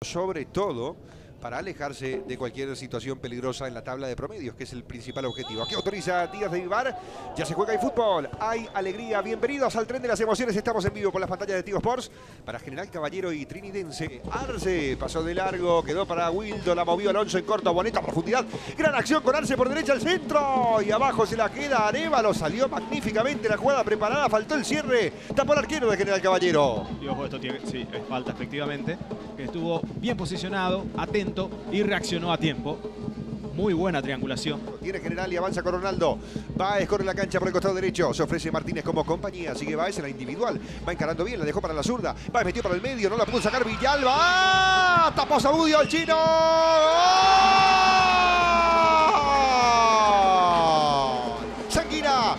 sobre todo para alejarse de cualquier situación peligrosa en la tabla de promedios, que es el principal objetivo. Aquí autoriza Díaz de Vivar, ya se juega el fútbol, hay alegría, bienvenidos al tren de las emociones, estamos en vivo por las pantallas de Tigo Sports, para General Caballero y Trinidense. Arce pasó de largo, quedó para Wildo, la movió Alonso en corto, Boneta a profundidad, gran acción con Arce por derecha al centro, y abajo se la queda Arévalo, salió magníficamente la jugada preparada, faltó el cierre, tapó el arquero de General Caballero. Y ojo, esto tiene, sí, es falta efectivamente, que estuvo bien posicionado, atento y reaccionó a tiempo. Muy buena triangulación. Tiene General y avanza con Ronaldo. Báez corre la cancha por el costado derecho. Se ofrece Martínez como compañía. Sigue Báez en la individual. Va encarando bien, la dejó para la zurda. Báez metió para el medio, no la pudo sacar Villalba. ¡Ah! Tapó Zamudio al chino. ¡Gol! Sanguina.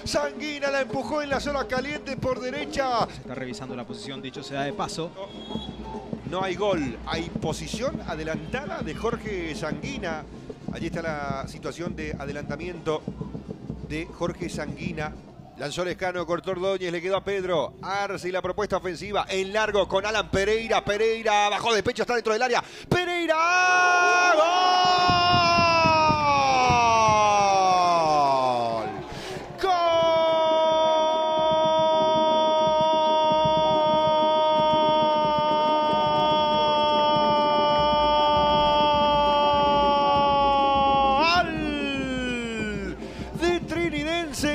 Sanguina la empujó en la zona caliente por derecha. Se está revisando la posición, dicho sea de paso. No hay gol, hay posición adelantada de Jorge Sanguina. Allí está la situación de adelantamiento de Jorge Sanguina. Lanzó Lescano, cortó Ordóñez, le quedó a Pedro. Arce y la propuesta ofensiva en largo con Alan Pereira. Pereira bajó de pecho, está dentro del área. ¡Pereira! ¡Gol!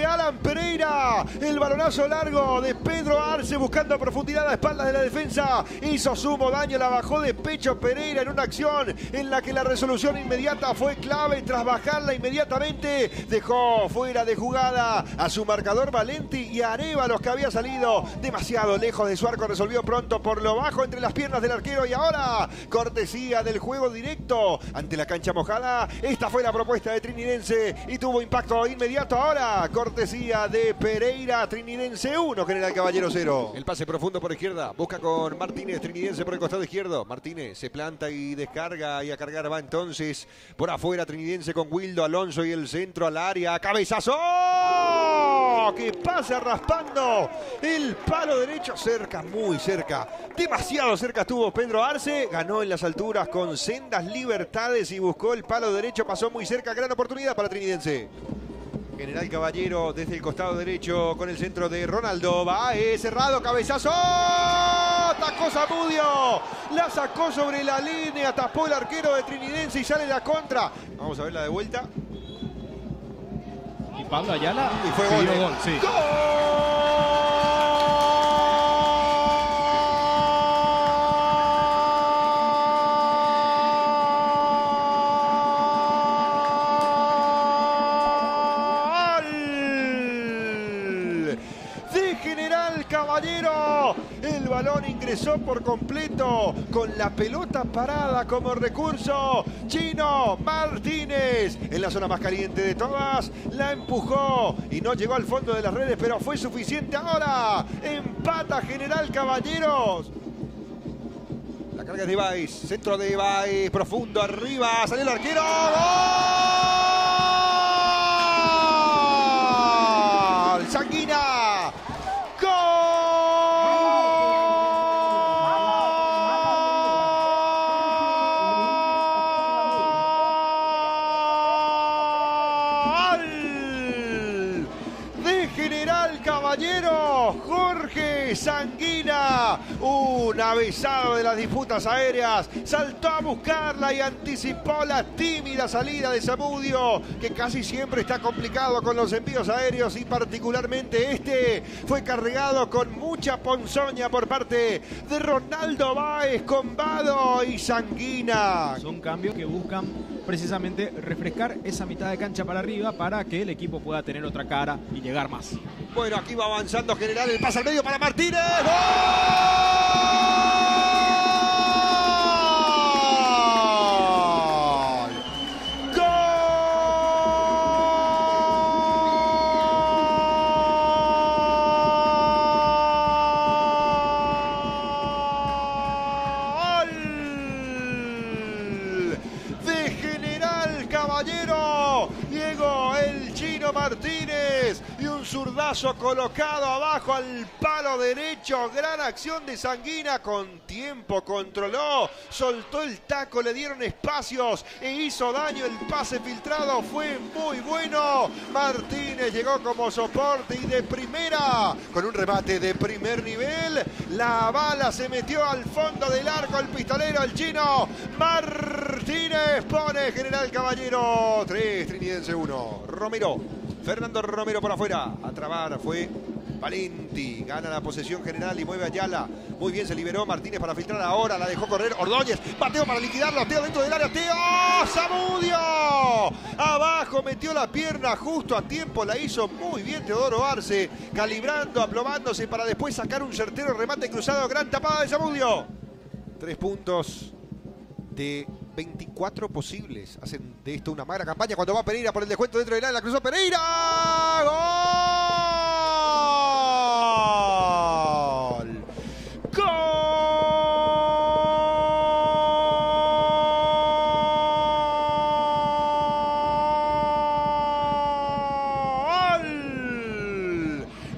Alan Pereira, el balonazo largo de Pedro Arce buscando profundidad a espaldas de la defensa, hizo sumo daño, la bajó de pecho Pereira en una acción en la que la resolución inmediata fue clave. Tras bajarla inmediatamente dejó fuera de jugada a su marcador Valenti, y Arévalos, que había salido demasiado lejos de su arco, resolvió pronto por lo bajo entre las piernas del arquero. Y ahora, cortesía del juego directo ante la cancha mojada, esta fue la propuesta de Trinidense y tuvo impacto inmediato. Ahora, cortesía de Pereira, Trinidense 1, General Caballero 0. El pase profundo por izquierda, busca con Martínez, Trinidense por el costado izquierdo. Martínez se planta y descarga, y a cargar va entonces por afuera Trinidense con Wildo, Alonso y el centro al área. ¡Cabezazo! Que pasa raspando el palo derecho, cerca, muy cerca, demasiado cerca estuvo Pedro Arce. Ganó en las alturas con sendas libertades y buscó el palo derecho, pasó muy cerca. Gran oportunidad para Trinidense. General Caballero desde el costado derecho con el centro de Ronaldo. Va cerrado, cabezazo. Tacó Zamudio. La sacó sobre la línea, tapó el arquero de Trinidense y sale la contra. Vamos a ver la de vuelta. Y Pablo Ayala. Y fue gol. Gol, sí. ¡Gol! General Caballero, el balón ingresó por completo con la pelota parada como recurso. Chino Martínez en la zona más caliente de todas, la empujó y no llegó al fondo de las redes, pero fue suficiente. Ahora empata General Caballeros. La carga es de Báez, centro de Báez, profundo arriba, salió el arquero. ¡Gol! Sanguina. De General Caballero, Jorge Sanguina, un avisado de las disputas aéreas, saltó a buscarla y anticipó la tímida salida de Zamudio, que casi siempre está complicado con los envíos aéreos, y particularmente este fue cargado con mucha ponzoña por parte de Ronaldo Báez, con Vado y Sanguina. Son cambios que buscan precisamente refrescar esa mitad de cancha para arriba para que el equipo pueda tener otra cara y llegar más. Bueno, aquí va avanzando General, el pase al medio para Martínez. ¡Gol! Caballero. Diego el Chino Martínez. Y un zurdazo colocado abajo al palo derecho. Gran acción de Sanguina. Con tiempo controló. Soltó el taco. Le dieron espacios. E hizo daño. El pase filtrado fue muy bueno. Martínez llegó como soporte y de primera. Con un remate de primer nivel. La bala se metió al fondo del arco. El pistolero, el Chino Martínez, pone General Caballero 3, Trinidense 1. Romero, Fernando Romero por afuera. A trabar fue Valenti. Gana la posesión general y mueve a Ayala. Muy bien, se liberó Martínez para filtrar ahora. La dejó correr Ordóñez. Bateo para liquidarlo. Teo dentro del área. Teo Zamudio. Abajo metió la pierna justo a tiempo. La hizo muy bien Teodoro Arce. Calibrando, aplomándose para después sacar un certero remate cruzado. Gran tapada de Zamudio. 3 puntos de 24 posibles. Hacen de esto una magra campaña cuando va Pereira por el descuento dentro del área. La cruzó Pereira. ¡Gol! ¡Gol!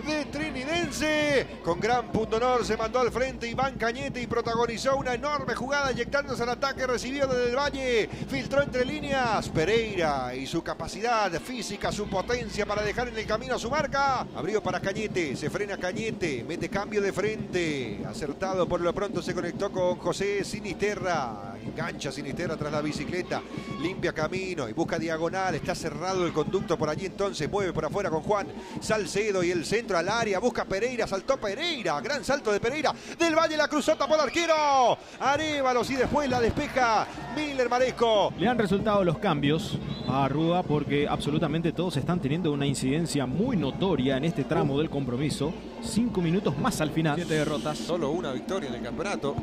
De Trinidense. Con gran pundonor se mandó al frente Iván Cañete y protagonizó una enorme jugada inyectándose al ataque. Recibió desde el Valle, filtró entre líneas. Pereira y su capacidad física, su potencia para dejar en el camino a su marca. Abrió para Cañete, se frena Cañete, mete cambio de frente. Acertado por lo pronto, se conectó con José Sinisterra. Engancha Sinisterra tras la bicicleta, limpia camino y busca diagonal. Está cerrado el conducto por allí, entonces mueve por afuera con Juan Salcedo y el centro al área. Busca Pereira, saltó Pereira, gran salto de Pereira. Del Valle la cruzó, tapó el arquero Arévalos y después la despeja Miller Maresco. Le han resultado los cambios a Rúa porque absolutamente todos están teniendo una incidencia muy notoria en este tramo del compromiso. 5 minutos más al final. 7 derrotas. Solo una victoria en el campeonato.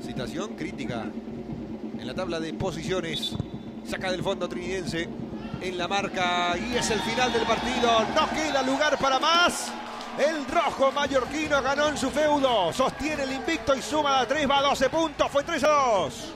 Situación crítica en la tabla de posiciones. Saca del fondo Trinidense en la marca y es el final del partido. No queda lugar para más. El rojo mallorquino ganó en su feudo. Sostiene el invicto y suma a 3, va a 12 puntos. Fue 3-2.